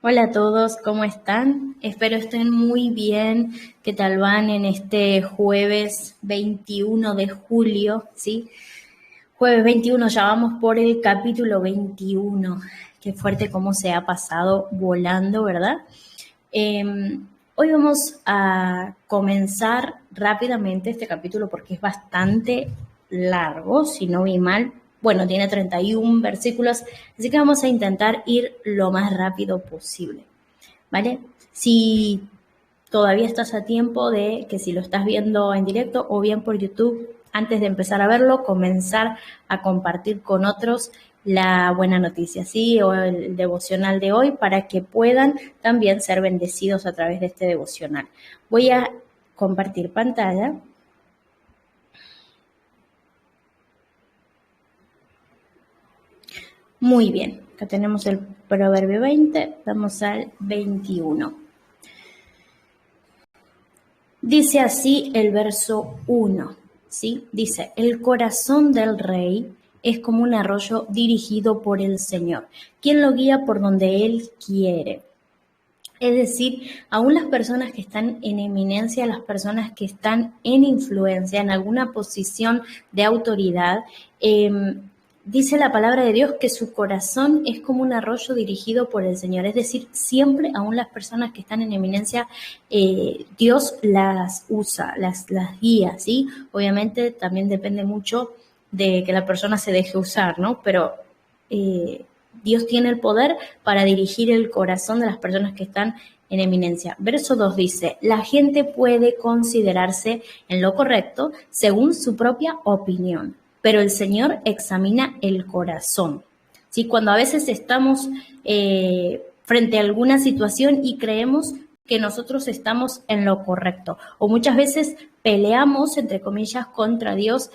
Hola a todos, ¿cómo están? Espero estén muy bien. ¿Qué tal van en este jueves 21 de julio? ¿Sí? Jueves 21, ya vamos por el capítulo 21. Qué fuerte cómo se ha pasado volando, ¿verdad? Hoy vamos a comenzar rápidamente este capítulo porque es bastante largo, si no vi mal. Bueno, tiene 31 versículos, así que vamos a intentar ir lo más rápido posible, ¿vale? Si todavía estás a tiempo de que si lo estás viendo en directo o bien por YouTube, antes de empezar a verlo, comenzar a compartir con otros la buena noticia, ¿sí? O el devocional de hoy para que puedan también ser bendecidos a través de este devocional. Voy a compartir pantalla. Muy bien, acá tenemos el proverbio 20, vamos al 21. Dice así el verso 1, ¿sí? Dice, el corazón del rey es como un arroyo dirigido por el Señor, quien lo guía por donde Él quiere. Es decir, aún las personas que están en eminencia, las personas que están en influencia, en alguna posición de autoridad, dice la palabra de Dios que su corazón es como un arroyo dirigido por el Señor. Es decir, siempre, aún las personas que están en eminencia, Dios las usa, las guía, ¿sí? Obviamente también depende mucho de que la persona se deje usar, ¿no? Pero Dios tiene el poder para dirigir el corazón de las personas que están en eminencia. Verso 2 dice, la gente puede considerarse en lo correcto según su propia opinión, pero el Señor examina el corazón. ¿Sí? Cuando a veces estamos frente a alguna situación y creemos que nosotros estamos en lo correcto, o muchas veces peleamos, entre comillas, contra Dios,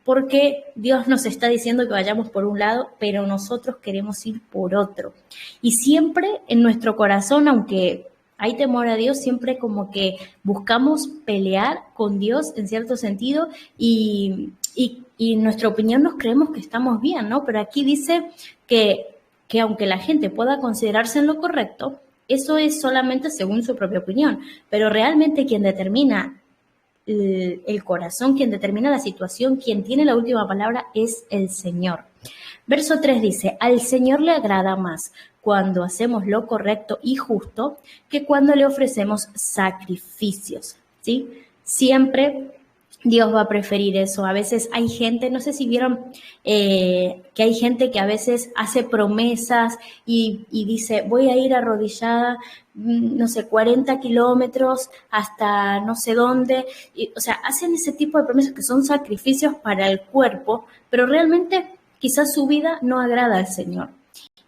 porque Dios nos está diciendo que vayamos por un lado, pero nosotros queremos ir por otro. Y siempre en nuestro corazón, aunque hay temor a Dios, siempre como que buscamos pelear con Dios en cierto sentido y en nuestra opinión nos creemos que estamos bien, ¿no? Pero aquí dice que aunque la gente pueda considerarse en lo correcto, eso es solamente según su propia opinión, pero realmente quien determina el corazón, quien determina la situación, quien tiene la última palabra es el Señor. Verso 3 dice, al Señor le agrada más cuando hacemos lo correcto y justo que cuando le ofrecemos sacrificios, ¿sí? Siempre Dios va a preferir eso. A veces hay gente, no sé si vieron que hay gente que a veces hace promesas y dice, voy a ir arrodillada, no sé, 40 kilómetros hasta no sé dónde. O sea, hacen ese tipo de promesas que son sacrificios para el cuerpo, pero realmente quizás su vida no agrada al Señor.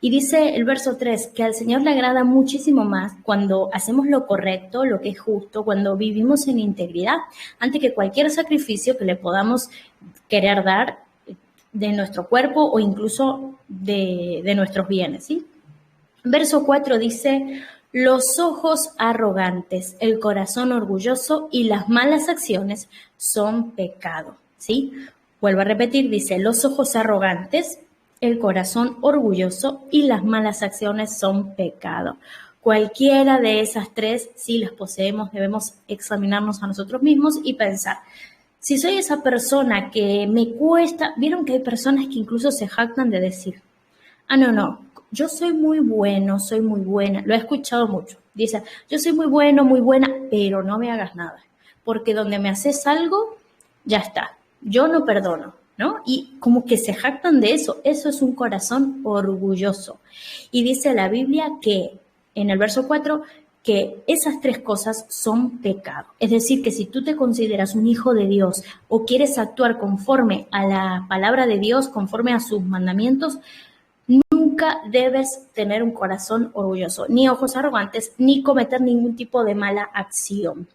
Y dice el verso 3 que al Señor le agrada muchísimo más cuando hacemos lo correcto, lo que es justo, cuando vivimos en integridad, antes que cualquier sacrificio que le podamos querer dar de nuestro cuerpo o incluso de nuestros bienes, ¿sí? Verso 4 dice, los ojos arrogantes, el corazón orgulloso y las malas acciones son pecado, ¿sí? Vuelvo a repetir, dice, los ojos arrogantes, el corazón orgulloso y las malas acciones son pecado. Cualquiera de esas tres, si las poseemos, debemos examinarnos a nosotros mismos y pensar, si soy esa persona que me cuesta, vieron que hay personas que incluso se jactan de decir, no, yo soy muy bueno, soy muy buena, lo he escuchado mucho, dice, yo soy muy bueno, muy buena, pero no me hagas nada, porque donde me haces algo, ya está, yo no perdono, ¿no? Y como que se jactan de eso es un corazón orgulloso. Y dice la Biblia que, en el verso 4, que esas tres cosas son pecado. Es decir, que si tú te consideras un hijo de Dios o quieres actuar conforme a la palabra de Dios, conforme a sus mandamientos, nunca debes tener un corazón orgulloso, ni ojos arrogantes, ni cometer ningún tipo de mala acción.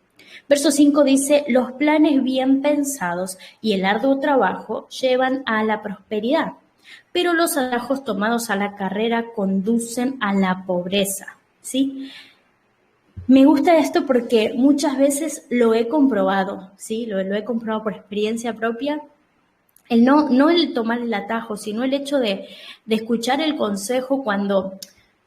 Verso 5 dice, los planes bien pensados y el arduo trabajo llevan a la prosperidad, pero los atajos tomados a la carrera conducen a la pobreza, ¿sí? Me gusta esto porque muchas veces lo he comprobado, ¿sí? Lo he comprobado por experiencia propia. No el tomar el atajo, sino el hecho de escuchar el consejo cuando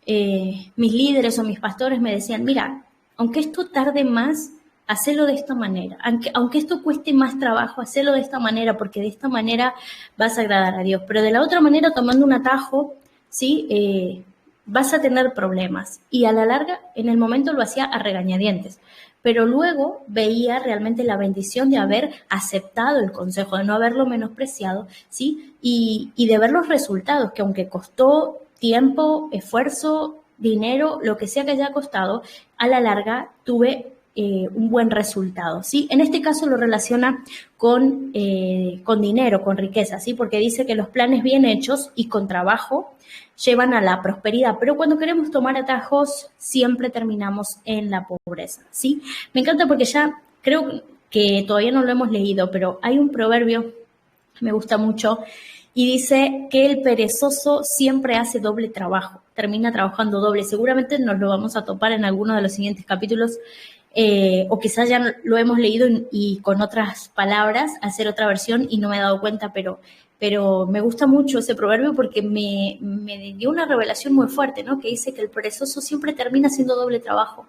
mis líderes o mis pastores me decían, mira, aunque esto tarde más, hacelo de esta manera. Aunque esto cueste más trabajo, hacelo de esta manera, porque de esta manera vas a agradar a Dios. Pero de la otra manera, tomando un atajo, ¿sí? Vas a tener problemas. Y a la larga, en el momento lo hacía a regañadientes. Pero luego veía realmente la bendición de haber aceptado el consejo, de no haberlo menospreciado, ¿sí? Y de ver los resultados, que aunque costó tiempo, esfuerzo, dinero, lo que sea que haya costado, a la larga tuve un buen resultado, ¿sí? En este caso lo relaciona con dinero, con riqueza, ¿sí? Porque dice que los planes bien hechos y con trabajo llevan a la prosperidad, pero cuando queremos tomar atajos siempre terminamos en la pobreza, ¿sí? Me encanta porque ya creo que todavía no lo hemos leído, pero hay un proverbio que me gusta mucho y dice que el perezoso siempre hace doble trabajo, termina trabajando doble. Seguramente nos lo vamos a topar en alguno de los siguientes capítulos, o quizás ya lo hemos leído y con otras palabras, hacer otra versión y no me he dado cuenta, pero me gusta mucho ese proverbio porque me dio una revelación muy fuerte, ¿no? Que dice que el perezoso siempre termina haciendo doble trabajo.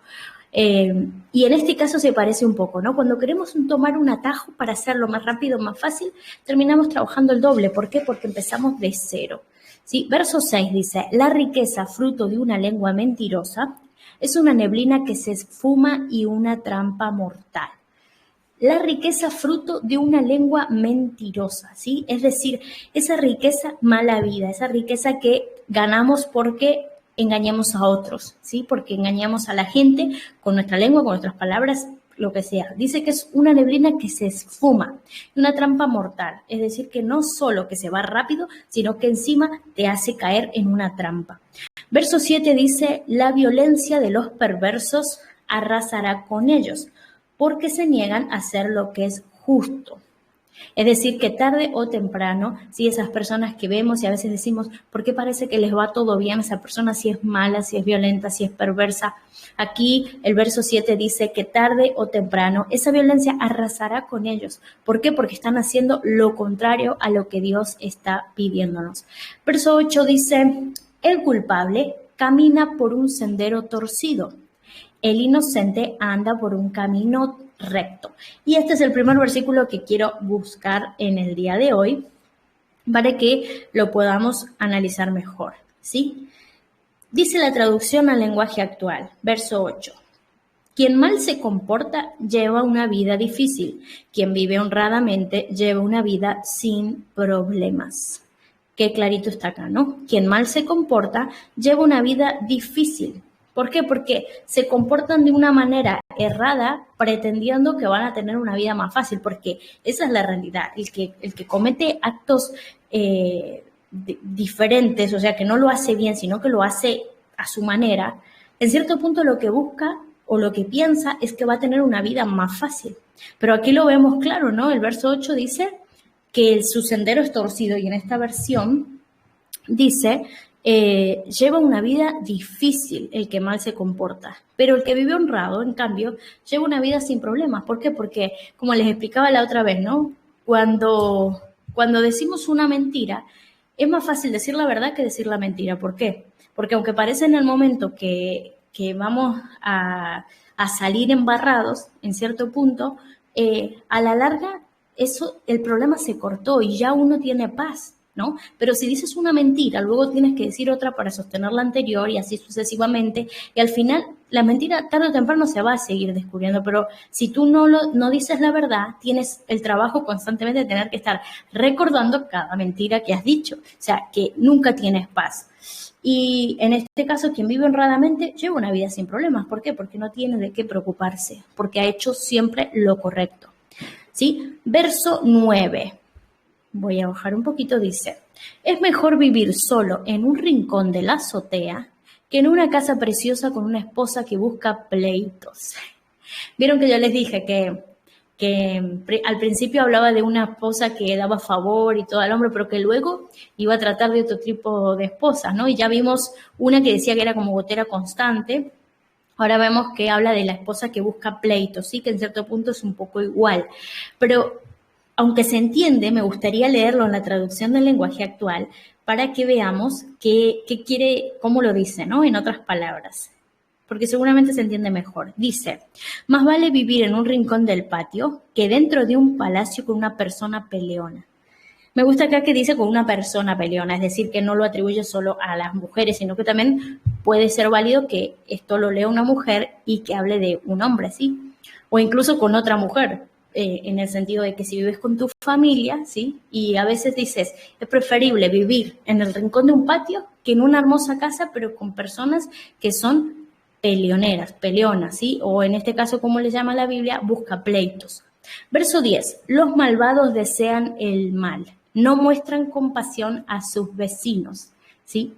Y en este caso se parece un poco, ¿no? Cuando queremos tomar un atajo para hacerlo más rápido, más fácil, terminamos trabajando el doble. ¿Por qué? Porque empezamos de cero. ¿Sí? Verso 6 dice, la riqueza, fruto de una lengua mentirosa, es una neblina que se esfuma y una trampa mortal. La riqueza fruto de una lengua mentirosa, ¿sí? Es decir, esa riqueza mala vida, esa riqueza que ganamos porque engañamos a otros, ¿sí? Porque engañamos a la gente con nuestra lengua, con nuestras palabras, lo que sea. Dice que es una neblina que se esfuma, una trampa mortal, es decir, que no solo que se va rápido, sino que encima te hace caer en una trampa. Verso 7 dice, la violencia de los perversos arrasará con ellos, porque se niegan a hacer lo que es justo. Es decir, que tarde o temprano, si esas personas que vemos y a veces decimos, ¿por qué parece que les va todo bien a esa persona si es mala, si es violenta, si es perversa? Aquí el verso 7 dice que tarde o temprano esa violencia arrasará con ellos. ¿Por qué? Porque están haciendo lo contrario a lo que Dios está pidiéndonos. Verso 8 dice, el culpable camina por un sendero torcido. El inocente anda por un camino recto. Y este es el primer versículo que quiero buscar en el día de hoy para que lo podamos analizar mejor, ¿sí? Dice la traducción al lenguaje actual, verso 8. Quien mal se comporta lleva una vida difícil. Quien vive honradamente lleva una vida sin problemas. Qué clarito está acá, ¿no? Quien mal se comporta lleva una vida difícil. ¿Por qué? Porque se comportan de una manera errada pretendiendo que van a tener una vida más fácil, porque esa es la realidad. El que comete actos diferentes, o sea, que no lo hace bien, sino que lo hace a su manera, en cierto punto lo que busca o lo que piensa es que va a tener una vida más fácil. Pero aquí lo vemos claro, ¿no? El verso 8 dice que su sendero es torcido y en esta versión dice, lleva una vida difícil el que mal se comporta, pero el que vive honrado, en cambio, lleva una vida sin problemas. ¿Por qué? Porque, como les explicaba la otra vez, ¿no? Cuando decimos una mentira, es más fácil decir la verdad que decir la mentira. ¿Por qué? Porque aunque parece en el momento que vamos a salir embarrados, en cierto punto, a la larga, el problema se cortó y ya uno tiene paz, ¿no? Pero si dices una mentira, luego tienes que decir otra para sostener la anterior y así sucesivamente, y al final la mentira tarde o temprano se va a seguir descubriendo, pero si tú no dices la verdad, tienes el trabajo constantemente de tener que estar recordando cada mentira que has dicho, o sea, que nunca tienes paz. Y en este caso, quien vive honradamente lleva una vida sin problemas. ¿Por qué? Porque no tiene de qué preocuparse, porque ha hecho siempre lo correcto. ¿Sí? Verso 9. Voy a bajar un poquito, dice, es mejor vivir solo en un rincón de la azotea que en una casa preciosa con una esposa que busca pleitos. Vieron que yo les dije que al principio hablaba de una esposa que daba favor y todo al hombre, pero que luego iba a tratar de otro tipo de esposas, ¿no? Y ya vimos una que decía que era como gotera constante. Ahora vemos que habla de la esposa que busca pleitos, sí, que en cierto punto es un poco igual. Pero aunque se entiende, me gustaría leerlo en la traducción del lenguaje actual para que veamos qué quiere, cómo lo dice, ¿no? En otras palabras, porque seguramente se entiende mejor. Dice, más vale vivir en un rincón del patio que dentro de un palacio con una persona peleona. Me gusta acá que dice con una persona peleona, es decir, que no lo atribuye solo a las mujeres, sino que también puede ser válido que esto lo lea una mujer y que hable de un hombre, ¿sí? O incluso con otra mujer, en el sentido de que si vives con tu familia, ¿sí? Y a veces dices, es preferible vivir en el rincón de un patio que en una hermosa casa, pero con personas que son peleoneras, peleonas, ¿sí? O en este caso, como le llama la Biblia, busca pleitos. Verso 10. Los malvados desean el mal, no muestran compasión a sus vecinos, ¿sí?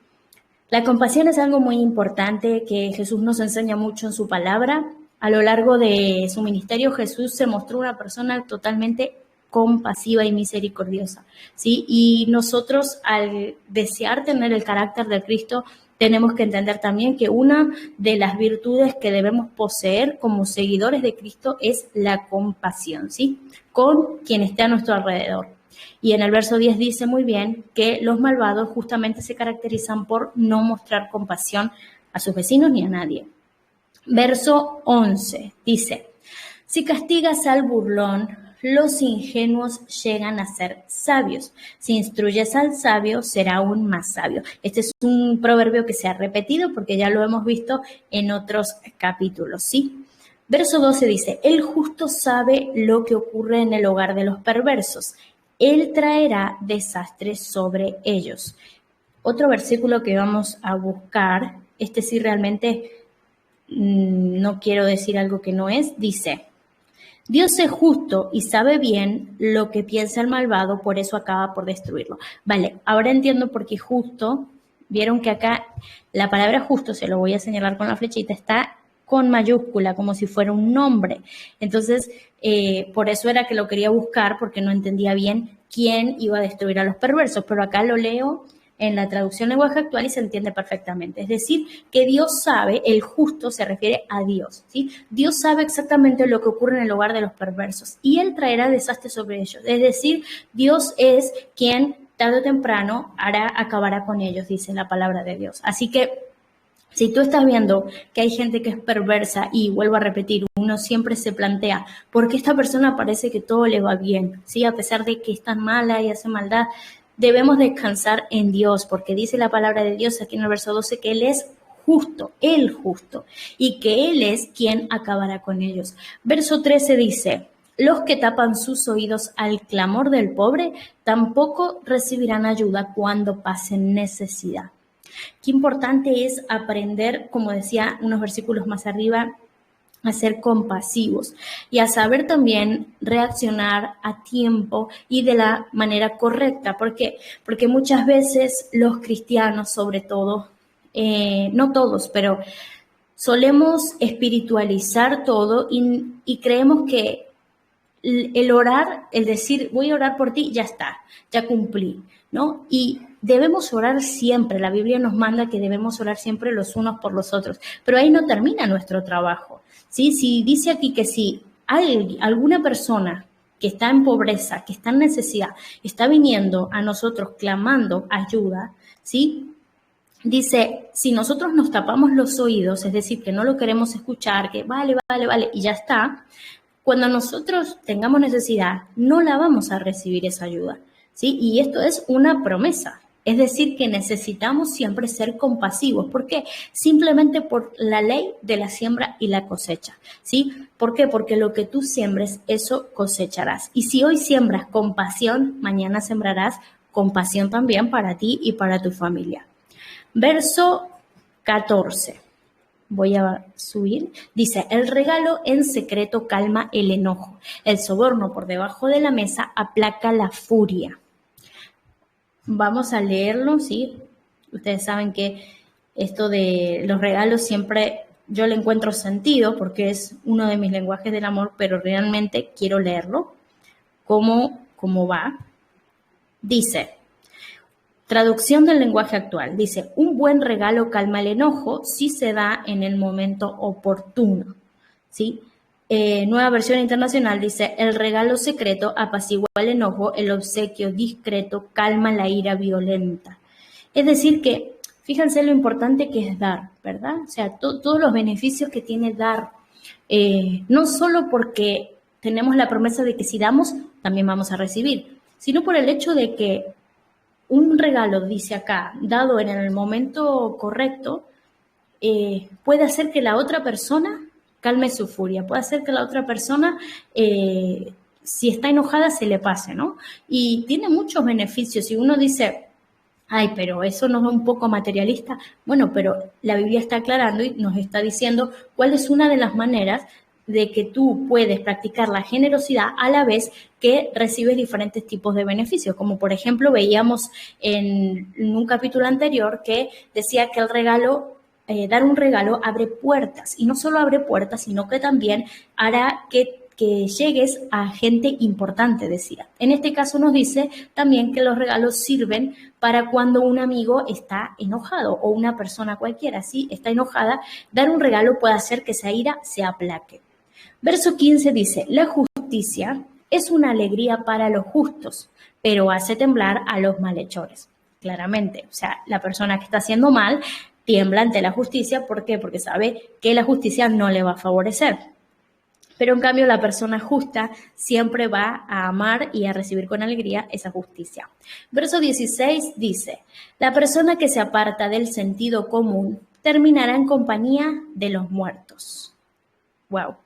La compasión es algo muy importante que Jesús nos enseña mucho en su palabra. A lo largo de su ministerio, Jesús se mostró una persona totalmente compasiva y misericordiosa, ¿sí? Y nosotros, al desear tener el carácter de Cristo, tenemos que entender también que una de las virtudes que debemos poseer como seguidores de Cristo es la compasión, ¿sí? Con quien esté a nuestro alrededor. Y en el verso 10 dice muy bien que los malvados justamente se caracterizan por no mostrar compasión a sus vecinos ni a nadie. Verso 11 dice, si castigas al burlón, los ingenuos llegan a ser sabios. Si instruyes al sabio, será aún más sabio. Este es un proverbio que se ha repetido porque ya lo hemos visto en otros capítulos, ¿sí? Verso 12 dice, el justo sabe lo que ocurre en el hogar de los perversos. Él traerá desastres sobre ellos. Otro versículo que vamos a buscar, este sí realmente no quiero decir algo que no es, dice, Dios es justo y sabe bien lo que piensa el malvado, por eso acaba por destruirlo. Vale, ahora entiendo por qué justo, vieron que acá la palabra justo, se lo voy a señalar con la flechita, está con mayúscula, como si fuera un nombre. Entonces, por eso era que lo quería buscar, porque no entendía bien quién iba a destruir a los perversos, pero acá lo leo en la traducción lenguaje actual y se entiende perfectamente. Es decir, que Dios sabe, el justo se refiere a Dios, ¿sí? Dios sabe exactamente lo que ocurre en el hogar de los perversos y Él traerá desastre sobre ellos. Es decir, Dios es quien tarde o temprano acabará con ellos, dice la palabra de Dios. Así que si tú estás viendo que hay gente que es perversa y vuelvo a repetir, uno siempre se plantea, ¿por qué esta persona parece que todo le va bien? ¿Sí? A pesar de que es tan mala y hace maldad, debemos descansar en Dios, porque dice la palabra de Dios aquí en el verso 12 que Él es justo, el justo, y que Él es quien acabará con ellos. Verso 13 dice, los que tapan sus oídos al clamor del pobre tampoco recibirán ayuda cuando pasen necesidad. Qué importante es aprender, como decía unos versículos más arriba, a ser compasivos y a saber también reaccionar a tiempo y de la manera correcta. ¿Por qué? Porque muchas veces los cristianos, sobre todo, no todos, pero solemos espiritualizar todo y creemos que el orar, el decir, voy a orar por ti, ya está, ya cumplí, ¿no? Y debemos orar siempre, la Biblia nos manda que debemos orar siempre los unos por los otros, pero ahí no termina nuestro trabajo, ¿sí? Si dice aquí que si hay alguna persona que está en pobreza, que está en necesidad, está viniendo a nosotros clamando ayuda, ¿sí? Dice, si nosotros nos tapamos los oídos, es decir, que no lo queremos escuchar, que vale, y ya está, cuando nosotros tengamos necesidad, no la vamos a recibir esa ayuda, ¿sí? Y esto es una promesa. Es decir, que necesitamos siempre ser compasivos. ¿Por qué? Simplemente por la ley de la siembra y la cosecha, ¿sí? ¿Por qué? Porque lo que tú siembres, eso cosecharás. Y si hoy siembras compasión, mañana sembrarás compasión también para ti y para tu familia. Verso 14. Voy a subir. Dice, el regalo en secreto calma el enojo. El soborno por debajo de la mesa aplaca la furia. Vamos a leerlo, ¿sí? Ustedes saben que esto de los regalos siempre yo le encuentro sentido porque es uno de mis lenguajes del amor, pero realmente quiero leerlo. ¿Cómo va? Dice, traducción del lenguaje actual. Dice, un buen regalo calma el enojo si se da en el momento oportuno, ¿sí? Nueva versión internacional dice, el regalo secreto apacigua el enojo, el obsequio discreto calma la ira violenta. Es decir que, fíjense lo importante que es dar, ¿verdad? O sea, todos los beneficios que tiene dar, no solo porque tenemos la promesa de que si damos, también vamos a recibir, sino por el hecho de que un regalo, dice acá, dado en el momento correcto, puede hacer que la otra persona calme su furia, puede hacer que la otra persona, si está enojada, se le pase, ¿no? Y tiene muchos beneficios. Si uno dice, ay, pero eso no es un poco materialista, bueno, pero la Biblia está aclarando y nos está diciendo cuál es una de las maneras de que tú puedes practicar la generosidad a la vez que recibes diferentes tipos de beneficios, como por ejemplo veíamos en un capítulo anterior que decía que el regalo, dar un regalo abre puertas, y no solo abre puertas, sino que también hará que llegues a gente importante, decía. En este caso nos dice también que los regalos sirven para cuando un amigo está enojado o una persona cualquiera, ¿sí? Está enojada, dar un regalo puede hacer que esa ira se aplaque. Verso 15 dice, la justicia es una alegría para los justos, pero hace temblar a los malhechores. Claramente, o sea, la persona que está haciendo mal tiembla ante la justicia. ¿Por qué? Porque sabe que la justicia no le va a favorecer. Pero en cambio la persona justa siempre va a amar y a recibir con alegría esa justicia. Verso 16 dice, la persona que se aparta del sentido común terminará en compañía de los muertos. Wow.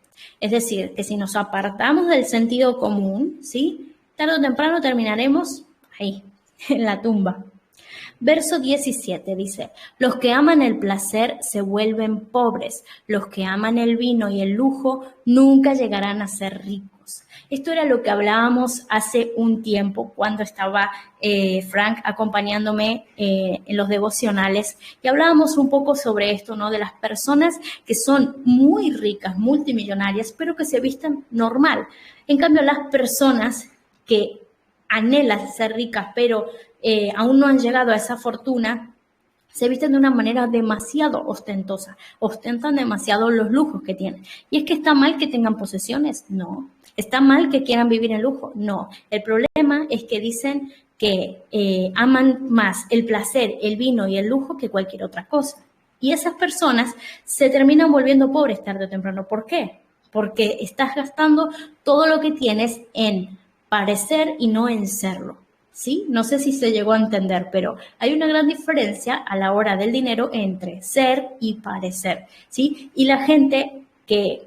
Es decir, que si nos apartamos del sentido común, ¿sí? Tarde o temprano terminaremos ahí, en la tumba. Verso 17 dice, los que aman el placer se vuelven pobres, los que aman el vino y el lujo nunca llegarán a ser ricos. Esto era lo que hablábamos hace un tiempo cuando estaba Frank acompañándome en los devocionales, y hablábamos un poco sobre esto, ¿no? De las personas que son muy ricas, multimillonarias, pero que se visten normal. En cambio, las personas que anhelan ser ricas, pero aún no han llegado a esa fortuna, se visten de una manera demasiado ostentosa, ostentan demasiado los lujos que tienen. ¿Y es que está mal que tengan posesiones? No. ¿Está mal que quieran vivir en lujo? No. El problema es que dicen que aman más el placer, el vino y el lujo que cualquier otra cosa. Y esas personas se terminan volviendo pobres tarde o temprano. ¿Por qué? Porque estás gastando todo lo que tienes en parecer y no en serlo. ¿Sí? No sé si se llegó a entender, pero hay una gran diferencia a la hora del dinero entre ser y parecer, ¿sí? Y la gente que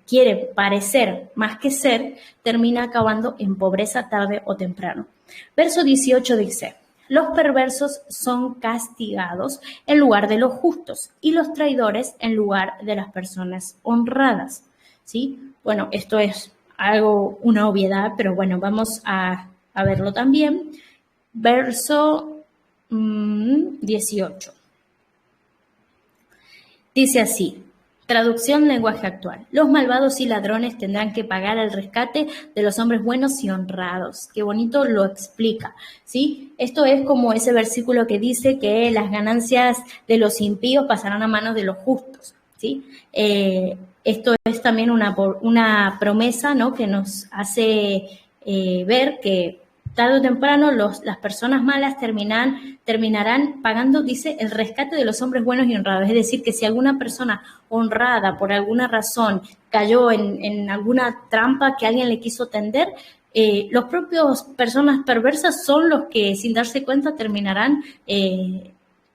quiere parecer más que ser, termina acabando en pobreza tarde o temprano. Verso 18 dice, los perversos son castigados en lugar de los justos y los traidores en lugar de las personas honradas, ¿sí? Bueno, esto es una obviedad, pero bueno, vamos a verlo también. Verso 18. Dice así, traducción lenguaje actual. Los malvados y ladrones tendrán que pagar el rescate de los hombres buenos y honrados. Qué bonito lo explica, ¿sí? Esto es como ese versículo que dice que las ganancias de los impíos pasarán a manos de los justos, ¿sí? Esto es también una promesa, ¿no? Que nos hace ver que tarde o temprano las personas malas terminarán pagando, dice, el rescate de los hombres buenos y honrados. Es decir, que si alguna persona honrada por alguna razón cayó en alguna trampa que alguien le quiso tender, los propios personas perversas son los que sin darse cuenta terminarán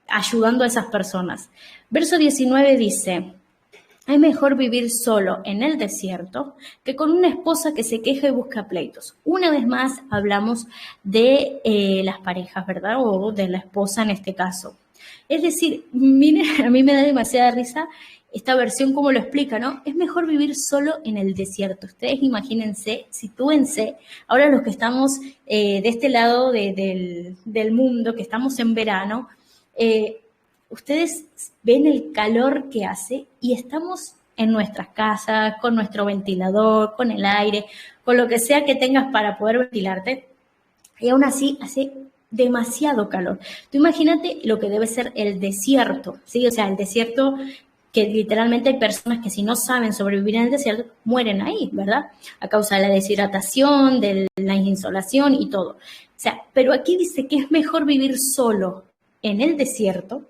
ayudando a esas personas. Verso 19 dice, es mejor vivir solo en el desierto que con una esposa que se queja y busca pleitos. Una vez más hablamos de las parejas, ¿verdad? O de la esposa en este caso. Es decir, miren, a mí me da demasiada risa esta versión como lo explica, ¿no? Es mejor vivir solo en el desierto. Ustedes imagínense, sitúense, ahora los que estamos de este lado del mundo, que estamos en verano, ustedes ven el calor que hace y estamos en nuestras casas, con nuestro ventilador, con el aire, con lo que sea que tengas para poder ventilarte, y aún así hace demasiado calor. Tú imagínate lo que debe ser el desierto, ¿sí? O sea, el desierto que literalmente hay personas que si no saben sobrevivir en el desierto, mueren ahí, ¿verdad? A causa de la deshidratación, de la insolación y todo. O sea, pero aquí dice que es mejor vivir solo en el desierto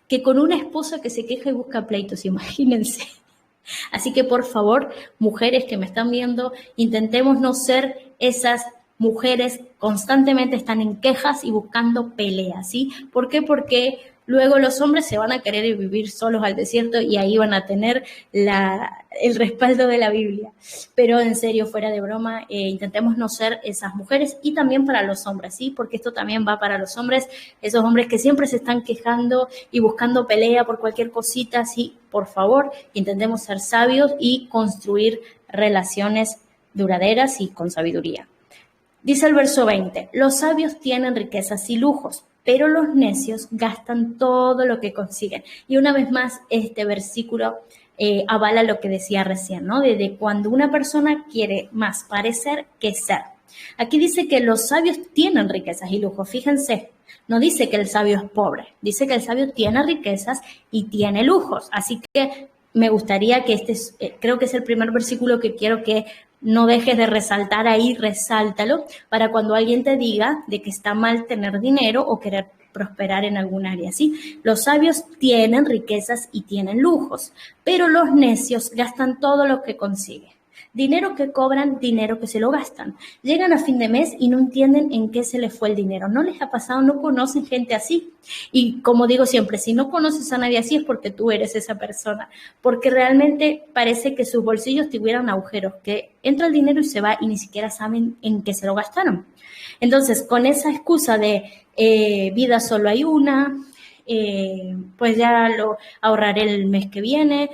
que con una esposa que se queja y busca pleitos, imagínense. Así que por favor, mujeres que me están viendo, intentemos no ser esas mujeres constantemente están en quejas y buscando peleas, ¿sí? ¿Por qué? Porque luego los hombres se van a querer vivir solos al desierto y ahí van a tener el respaldo de la Biblia. Pero en serio, fuera de broma, intentemos no ser esas mujeres y también para los hombres, ¿sí? Porque esto también va para los hombres, esos hombres que siempre se están quejando y buscando pelea por cualquier cosita, ¿sí? Por favor, intentemos ser sabios y construir relaciones duraderas y con sabiduría. Dice el verso 20, los sabios tienen riquezas y lujos, pero los necios gastan todo lo que consiguen. Y una vez más, este versículo avala lo que decía recién, ¿no? De cuando una persona quiere más parecer que ser. Aquí dice que los sabios tienen riquezas y lujos, fíjense. No dice que el sabio es pobre, dice que el sabio tiene riquezas y tiene lujos. Así que me gustaría que creo que es el primer versículo que quiero que no dejes de resaltar ahí, resáltalo, para cuando alguien te diga de que está mal tener dinero o querer prosperar en algún área, ¿sí? Los sabios tienen riquezas y tienen lujos, pero los necios gastan todo lo que consiguen. Dinero que cobran, dinero que se lo gastan. Llegan a fin de mes y no entienden en qué se les fue el dinero. ¿No les ha pasado? ¿No conocen gente así? Y como digo siempre, si no conoces a nadie así es porque tú eres esa persona. Porque realmente parece que sus bolsillos tuvieran agujeros, que entra el dinero y se va y ni siquiera saben en qué se lo gastaron. Entonces, con esa excusa de vida solo hay una, pues ya lo ahorraré el mes que viene,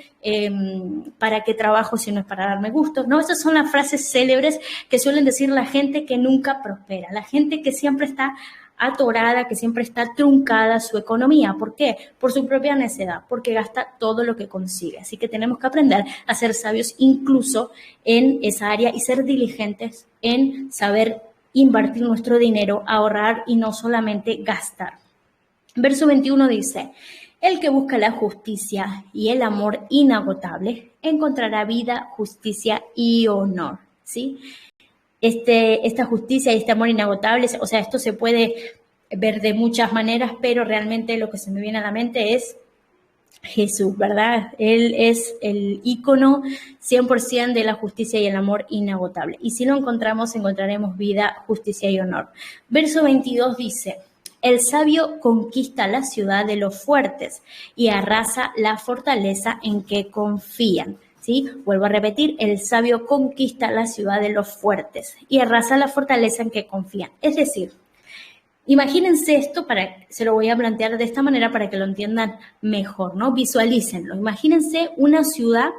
¿para qué trabajo si no es para darme gustos? No, esas son las frases célebres que suelen decir la gente que nunca prospera, la gente que siempre está atorada, que siempre está truncada su economía. ¿Por qué? Por su propia necedad, porque gasta todo lo que consigue. Así que tenemos que aprender a ser sabios incluso en esa área y ser diligentes en saber invertir nuestro dinero, ahorrar y no solamente gastar. Verso 21 dice, el que busca la justicia y el amor inagotable encontrará vida, justicia y honor, ¿sí? Esta justicia y este amor inagotable, o sea, esto se puede ver de muchas maneras, pero realmente lo que se me viene a la mente es Jesús, ¿verdad? Él es el ícono 100% de la justicia y el amor inagotable. Y si lo encontramos, encontraremos vida, justicia y honor. Verso 22 dice, el sabio conquista la ciudad de los fuertes y arrasa la fortaleza en que confían. ¿Sí? Vuelvo a repetir, el sabio conquista la ciudad de los fuertes y arrasa la fortaleza en que confían. Es decir, imagínense esto, se lo voy a plantear de esta manera para que lo entiendan mejor, ¿no? Visualícenlo. Imagínense una ciudad,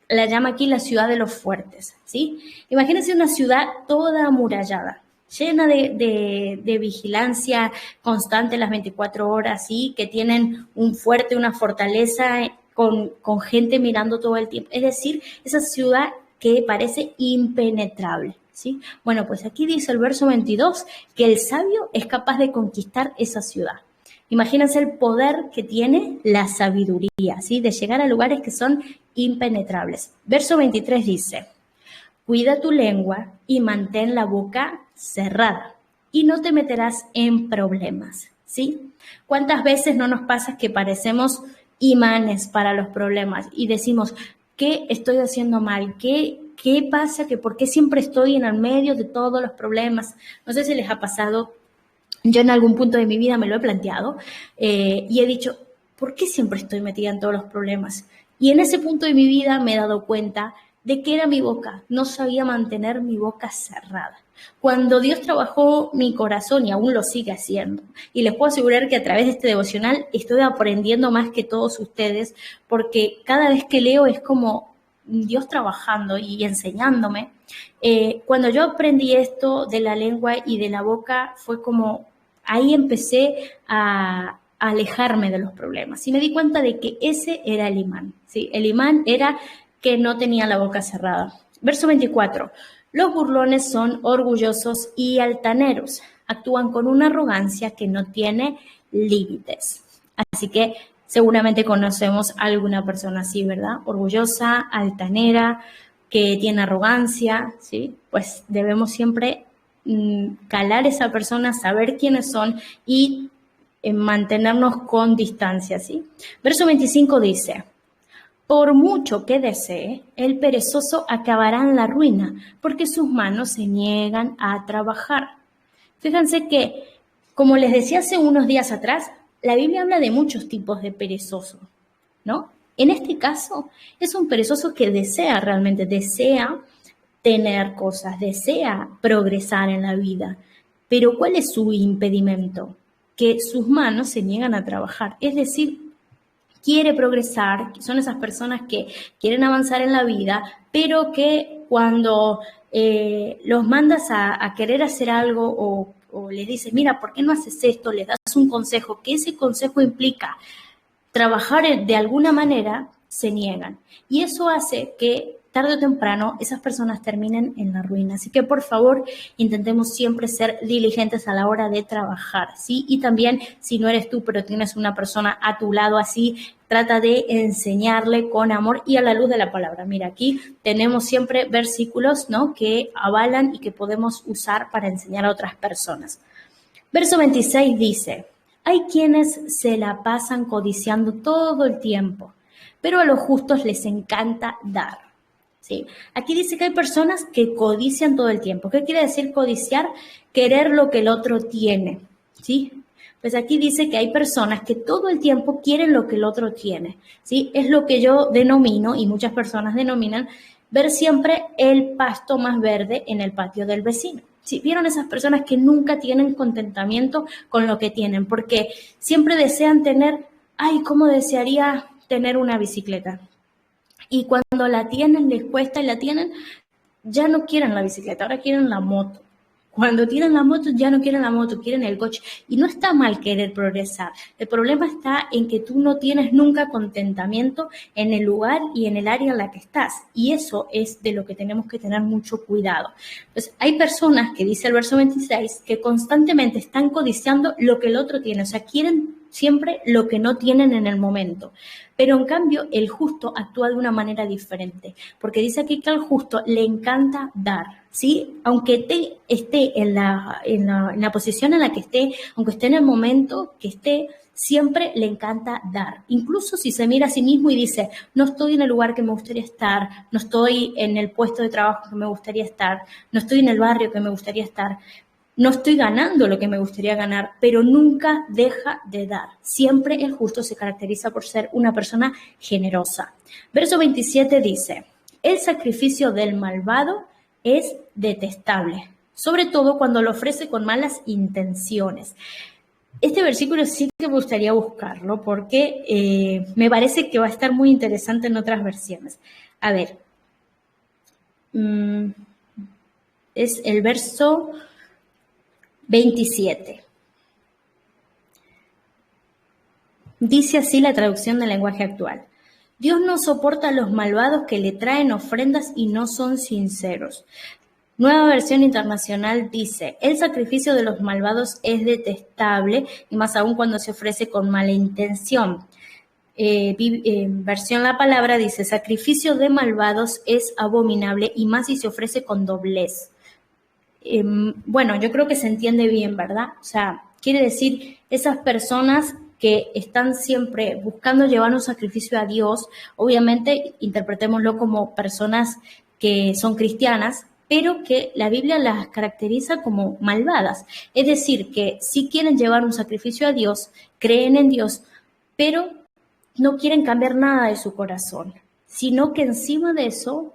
la llama aquí la ciudad de los fuertes, ¿sí? Imagínense una ciudad toda amurallada, llena de vigilancia constante las 24 horas, ¿sí? Que tienen un fuerte, una fortaleza con gente mirando todo el tiempo. Es decir, esa ciudad que parece impenetrable, ¿sí? Bueno, pues aquí dice el verso 22 que el sabio es capaz de conquistar esa ciudad. Imagínense el poder que tiene la sabiduría, ¿sí? De llegar a lugares que son impenetrables. Verso 23 dice, cuida tu lengua y mantén la boca cerrada y no te meterás en problemas, ¿sí? ¿Cuántas veces no nos pasa que parecemos imanes para los problemas y decimos, ¿qué estoy haciendo mal? ¿Qué pasa? ¿Por qué siempre estoy en el medio de todos los problemas? No sé si les ha pasado, yo en algún punto de mi vida me lo he planteado y he dicho, ¿por qué siempre estoy metida en todos los problemas? Y en ese punto de mi vida me he dado cuenta de que era mi boca, no sabía mantener mi boca cerrada. Cuando Dios trabajó mi corazón y aún lo sigue haciendo, y les puedo asegurar que a través de este devocional estoy aprendiendo más que todos ustedes, porque cada vez que leo es como Dios trabajando y enseñándome. Cuando yo aprendí esto de la lengua y de la boca, fue como ahí empecé a alejarme de los problemas y me di cuenta de que ese era el imán, ¿sí? El imán era que no tenía la boca cerrada. Verso 24. Los burlones son orgullosos y altaneros. Actúan con una arrogancia que no tiene límites. Así que Seguramente conocemos a alguna persona así, ¿verdad? Orgullosa, altanera, que tiene arrogancia, ¿sí? Pues debemos siempre calar esa persona, saber quiénes son y mantenernos con distancia, ¿sí? Verso 25 dice: por mucho que desee, el perezoso acabará en la ruina, porque sus manos se niegan a trabajar. Fíjense que, como les decía hace unos días atrás, la Biblia habla de muchos tipos de perezosos, ¿no? En este caso, es un perezoso que realmente desea tener cosas, desea progresar en la vida. Pero ¿cuál es su impedimento? Que sus manos se niegan a trabajar. Es decir, quiere progresar, son esas personas que quieren avanzar en la vida, pero que cuando los mandas a querer hacer algo o les dices, mira, ¿por qué no haces esto? Les das un consejo, que ese consejo implica trabajar de alguna manera, se niegan. Y eso hace que tarde o temprano esas personas terminen en la ruina. Así que por favor intentemos siempre ser diligentes a la hora de trabajar, ¿sí? Y también si no eres tú pero tienes una persona a tu lado así, trata de enseñarle con amor y a la luz de la palabra. Mira, aquí tenemos siempre versículos, ¿no?, que avalan y que podemos usar para enseñar a otras personas. Verso 26 dice: hay quienes se la pasan codiciando todo el tiempo, pero a los justos les encanta dar. ¿Sí? Aquí dice que hay personas que codician todo el tiempo. ¿Qué quiere decir codiciar? Querer lo que el otro tiene. ¿Sí? Pues aquí dice que hay personas que todo el tiempo quieren lo que el otro tiene. ¿Sí? Es lo que yo denomino, y muchas personas denominan, ver siempre el pasto más verde en el patio del vecino. ¿Sí? ¿Vieron esas personas que nunca tienen contentamiento con lo que tienen? Porque siempre desean tener, ay, ¿cómo desearía tener una bicicleta? Y cuando la tienen, les cuesta y la tienen, ya no quieren la bicicleta, ahora quieren la moto. Cuando tienen la moto, ya no quieren la moto, quieren el coche. Y no está mal querer progresar. El problema está en que tú no tienes nunca contentamiento en el lugar y en el área en la que estás. Y eso es de lo que tenemos que tener mucho cuidado. Entonces, hay personas, que dice el verso 26, que constantemente están codiciando lo que el otro tiene. O sea, quieren siempre lo que no tienen en el momento. Pero en cambio, el justo actúa de una manera diferente, porque dice aquí que al justo le encanta dar, ¿sí? Aunque esté en la posición en la que esté, aunque esté en el momento que esté, siempre le encanta dar. Incluso si se mira a sí mismo y dice, no estoy en el lugar que me gustaría estar, no estoy en el puesto de trabajo que me gustaría estar, no estoy en el barrio que me gustaría estar, no estoy ganando lo que me gustaría ganar, pero nunca deja de dar. Siempre el justo se caracteriza por ser una persona generosa. Verso 27 dice: el sacrificio del malvado es detestable, sobre todo cuando lo ofrece con malas intenciones. Este versículo sí que me gustaría buscarlo porque me parece que va a estar muy interesante en otras versiones. A ver, es el verso 27. Dice así la traducción del lenguaje actual: Dios no soporta a los malvados que le traen ofrendas y no son sinceros. Nueva versión internacional dice: el sacrificio de los malvados es detestable, y más aún cuando se ofrece con mala intención. Versión La Palabra dice: sacrificio de malvados es abominable, y más si se ofrece con doblez. Bueno, yo creo que se entiende bien, ¿verdad? O sea, quiere decir esas personas que están siempre buscando llevar un sacrificio a Dios, obviamente interpretémoslo como personas que son cristianas, pero que la Biblia las caracteriza como malvadas. Es decir, que sí quieren llevar un sacrificio a Dios, creen en Dios, pero no quieren cambiar nada de su corazón, sino que encima de eso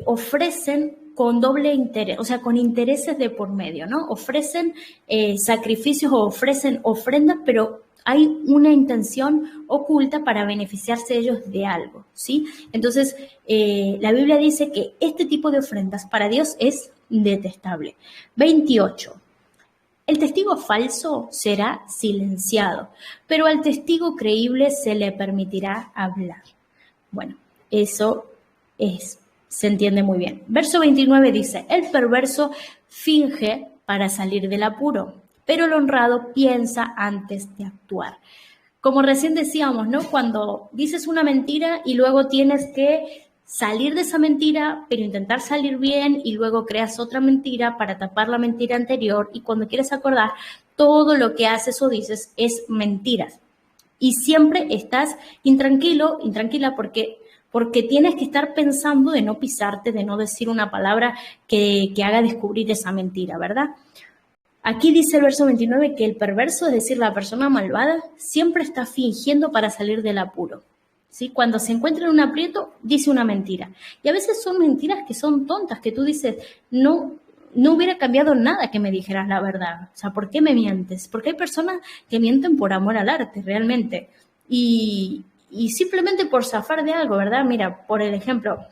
ofrecen con doble interés, o sea, con intereses de por medio, ¿no? Ofrecen sacrificios o ofrecen ofrendas, pero hay una intención oculta para beneficiarse ellos de algo, ¿sí? Entonces, la Biblia dice que este tipo de ofrendas para Dios es detestable. 28. El testigo falso será silenciado, pero al testigo creíble se le permitirá hablar. Bueno, eso se entiende muy bien. Verso 29 dice: el perverso finge para salir del apuro, pero el honrado piensa antes de actuar. como recién decíamos, ¿no? Cuando dices una mentira y luego tienes que salir de esa mentira, pero intentar salir bien y luego creas otra mentira para tapar la mentira anterior y cuando quieres acordar, todo lo que haces o dices es mentiras. Y siempre estás intranquilo, intranquila porque tienes que estar pensando de no pisarte, de no decir una palabra que haga descubrir esa mentira, ¿verdad? Aquí dice el verso 29 que el perverso, es decir, la persona malvada, siempre está fingiendo para salir del apuro. ¿Sí? Cuando se encuentra en un aprieto, dice una mentira. Y a veces son mentiras que son tontas, que tú dices, no hubiera cambiado nada que me dijeras la verdad. O sea, ¿por qué me mientes? Porque hay personas que mienten por amor al arte, realmente. Y simplemente por zafar de algo, ¿verdad? Mira, por el ejemplo,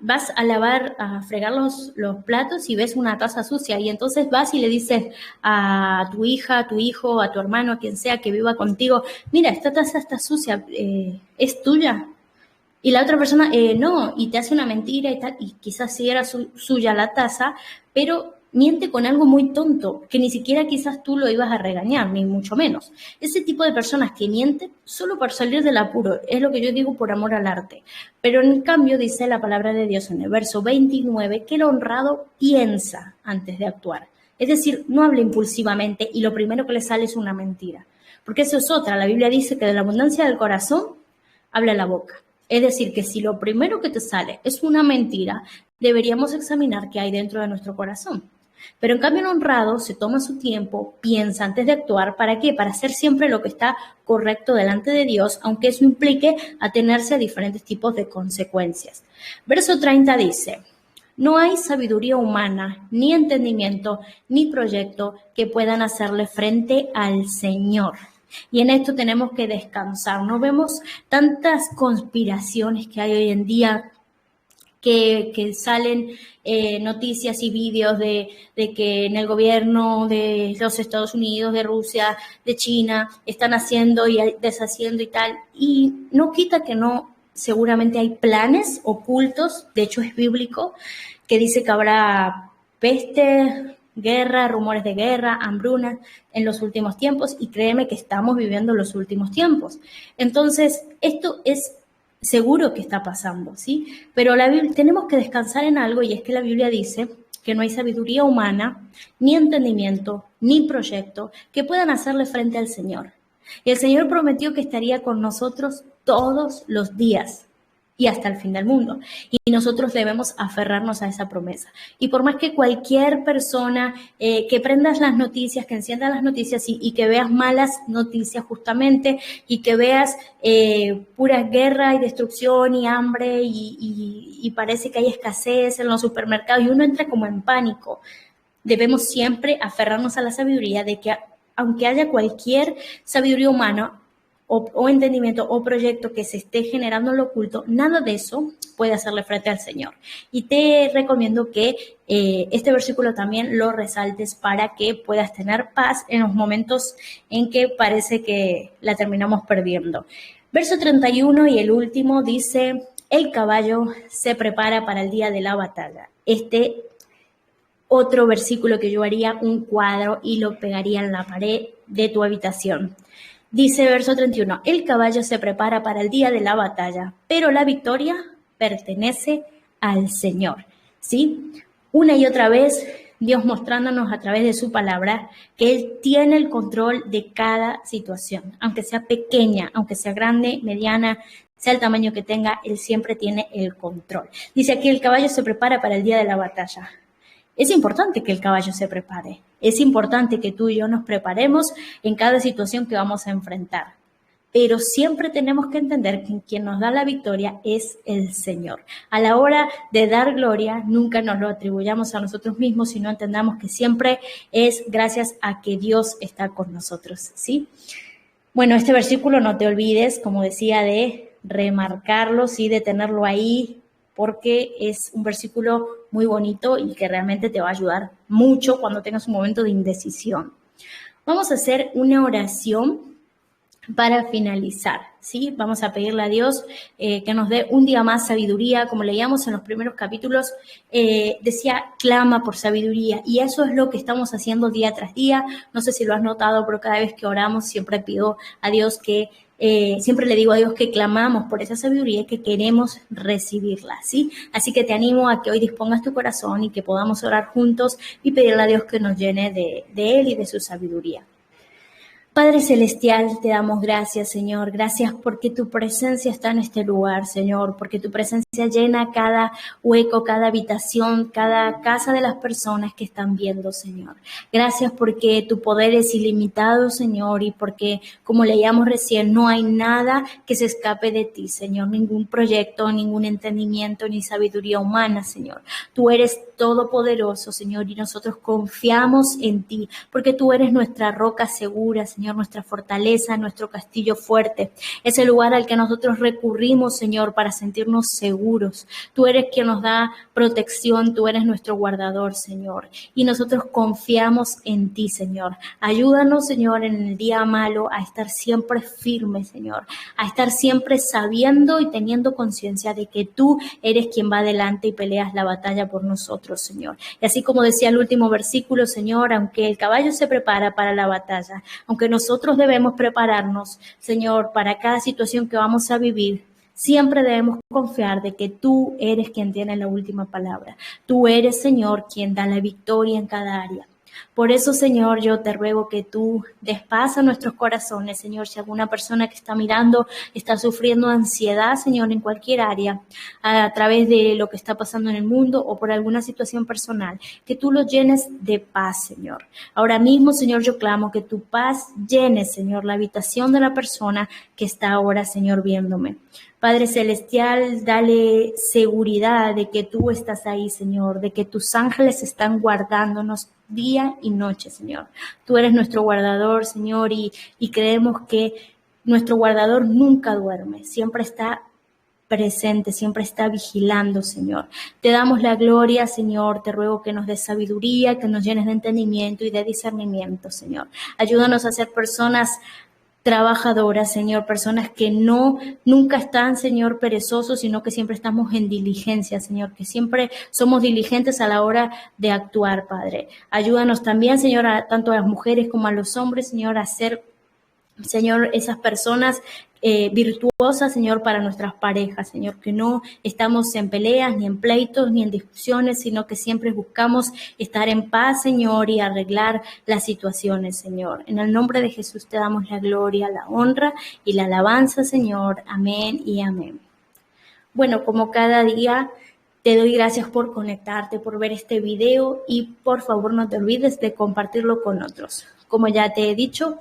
vas a lavar, a fregar los platos y ves una taza sucia y entonces vas y le dices a tu hija, a tu hijo, a tu hermano, a quien sea que viva contigo, mira, esta taza está sucia, ¿es tuya? Y la otra persona, no, y te hace una mentira y tal, y quizás sí era suya la taza, pero miente con algo muy tonto, que ni siquiera quizás tú lo ibas a regañar, ni mucho menos. Ese tipo de personas que mienten solo para salir del apuro, es lo que yo digo por amor al arte. Pero en cambio dice la palabra de Dios en el verso 29 que el honrado piensa antes de actuar. Es decir, no habla impulsivamente y lo primero que le sale es una mentira. Porque eso es otra, la Biblia dice que de la abundancia del corazón habla la boca. Es decir, que si lo primero que te sale es una mentira, deberíamos examinar qué hay dentro de nuestro corazón. Pero en cambio el honrado se toma su tiempo, piensa antes de actuar, ¿para qué? Para hacer siempre lo que está correcto delante de Dios, aunque eso implique atenerse a diferentes tipos de consecuencias. Verso 30 dice, no hay sabiduría humana, ni entendimiento, ni proyecto que puedan hacerle frente al Señor. Y en esto tenemos que descansar. No vemos tantas conspiraciones que hay hoy en día que salen noticias y vídeos de que en el gobierno de los Estados Unidos, de Rusia, de China, están haciendo y deshaciendo y tal. Y no quita que no, seguramente hay planes ocultos, de hecho es bíblico, que dice que habrá peste, guerra, rumores de guerra, hambrunas en los últimos tiempos y créeme que estamos viviendo los últimos tiempos. Entonces, esto es seguro que está pasando, ¿sí? Pero tenemos que descansar en algo y es que la Biblia dice que no hay sabiduría humana, ni entendimiento, ni proyecto que puedan hacerle frente al Señor. Y el Señor prometió que estaría con nosotros todos los días y hasta el fin del mundo. Y nosotros debemos aferrarnos a esa promesa. Y por más que cualquier persona que prendas las noticias, que enciendas las noticias y que veas malas noticias justamente y que veas pura guerra y destrucción y hambre y parece que hay escasez en los supermercados y uno entra como en pánico, debemos siempre aferrarnos a la sabiduría de que aunque haya cualquier sabiduría humana, o entendimiento o proyecto que se esté generando en lo oculto, nada de eso puede hacerle frente al Señor. Y te recomiendo que este versículo también lo resaltes para que puedas tener paz en los momentos en que parece que la terminamos perdiendo. Verso 31 y el último dice, el caballo se prepara para el día de la batalla. Otro versículo que yo haría un cuadro y lo pegaría en la pared de tu habitación. Dice verso 31, el caballo se prepara para el día de la batalla, pero la victoria pertenece al Señor. ¿Sí? Una y otra vez, Dios mostrándonos a través de su palabra que Él tiene el control de cada situación, aunque sea pequeña, aunque sea grande, mediana, sea el tamaño que tenga, Él siempre tiene el control. Dice aquí, el caballo se prepara para el día de la batalla. Es importante que el caballo se prepare. Es importante que tú y yo nos preparemos en cada situación que vamos a enfrentar. Pero siempre tenemos que entender que quien nos da la victoria es el Señor. A la hora de dar gloria, nunca nos lo atribuyamos a nosotros mismos, sino entendamos que siempre es gracias a que Dios está con nosotros, ¿sí? Bueno, este versículo no te olvides, como decía, de remarcarlo, ¿sí? De tenerlo ahí, porque es un versículo muy bonito y que realmente te va a ayudar mucho cuando tengas un momento de indecisión. Vamos a hacer una oración Para finalizar, ¿sí? Vamos a pedirle a Dios que nos dé un día más sabiduría. Como leíamos en los primeros capítulos, decía, clama por sabiduría. Y eso es lo que estamos haciendo día tras día. No sé si lo has notado, pero cada vez que oramos siempre pido a Dios siempre le digo a Dios que clamamos por esa sabiduría y que queremos recibirla, ¿sí? Así que te animo a que hoy dispongas tu corazón y que podamos orar juntos y pedirle a Dios que nos llene de Él y de su sabiduría. Padre Celestial, te damos gracias, Señor. Gracias porque tu presencia está en este lugar, Señor, porque tu presencia llena cada hueco, cada habitación, cada casa de las personas que están viendo, Señor. Gracias porque tu poder es ilimitado, Señor, y porque, como leíamos recién, no hay nada que se escape de ti, Señor. Ningún proyecto, ningún entendimiento, ni sabiduría humana, Señor. Tú eres todopoderoso, Señor, y nosotros confiamos en ti, porque tú eres nuestra roca segura, Señor, nuestra fortaleza, nuestro castillo fuerte, ese lugar al que nosotros recurrimos, Señor, para sentirnos seguros. Tú eres quien nos da protección, tú eres nuestro guardador, Señor, y nosotros confiamos en ti, Señor. Ayúdanos, Señor, en el día malo a estar siempre firmes, Señor, a estar siempre sabiendo y teniendo conciencia de que tú eres quien va adelante y peleas la batalla por nosotros, Señor. Y así como decía el último versículo, Señor, aunque el caballo se prepara para la batalla, aunque nosotros debemos prepararnos, Señor, para cada situación que vamos a vivir, siempre debemos confiar de que tú eres quien tiene la última palabra. Tú eres, Señor, quien da la victoria en cada área. Por eso, Señor, yo te ruego que tú des paz a nuestros corazones, Señor. Si alguna persona que está mirando está sufriendo ansiedad, Señor, en cualquier área, a través de lo que está pasando en el mundo o por alguna situación personal, que tú lo llenes de paz, Señor. Ahora mismo, Señor, yo clamo que tu paz llene, Señor, la habitación de la persona que está ahora, Señor, viéndome. Padre Celestial, dale seguridad de que tú estás ahí, Señor, de que tus ángeles están guardándonos día y noche, Señor. Tú eres nuestro guardador, Señor, y creemos que nuestro guardador nunca duerme, siempre está presente, siempre está vigilando, Señor. Te damos la gloria, Señor. Te ruego que nos des sabiduría, que nos llenes de entendimiento y de discernimiento, Señor. Ayúdanos a ser personas trabajadoras, Señor, personas que nunca están, Señor, perezosos, sino que siempre estamos en diligencia, Señor, que siempre somos diligentes a la hora de actuar, Padre. Ayúdanos también, Señor, tanto a las mujeres como a los hombres, Señor, a ser, Señor, esas personas virtuosas, Señor, para nuestras parejas, Señor, que no estamos en peleas, ni en pleitos, ni en discusiones, sino que siempre buscamos estar en paz, Señor, y arreglar las situaciones, Señor. En el nombre de Jesús te damos la gloria, la honra y la alabanza, Señor. Amén y amén. Bueno, como cada día, te doy gracias por conectarte, por ver este video y por favor no te olvides de compartirlo con otros. Como ya te he dicho,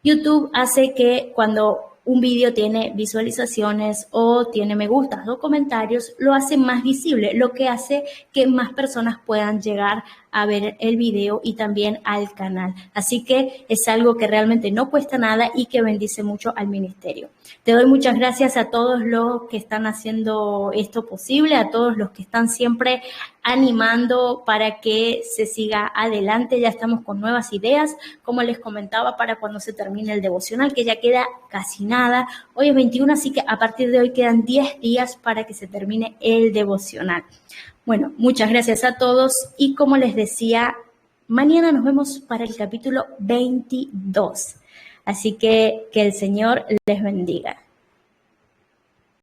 YouTube hace que cuando un video tiene visualizaciones o tiene me gustas o comentarios, lo hace más visible, lo que hace que más personas puedan llegar a ver el video y también al canal. Así que es algo que realmente no cuesta nada y que bendice mucho al ministerio. Te doy muchas gracias a todos los que están haciendo esto posible, a todos los que están siempre animando para que se siga adelante. Ya estamos con nuevas ideas, como les comentaba, para cuando se termine el devocional, que ya queda casi nada. Hoy es 21, así que a partir de hoy quedan 10 días para que se termine el devocional. Bueno, muchas gracias a todos y como les decía, mañana nos vemos para el capítulo 22. Así que el Señor les bendiga.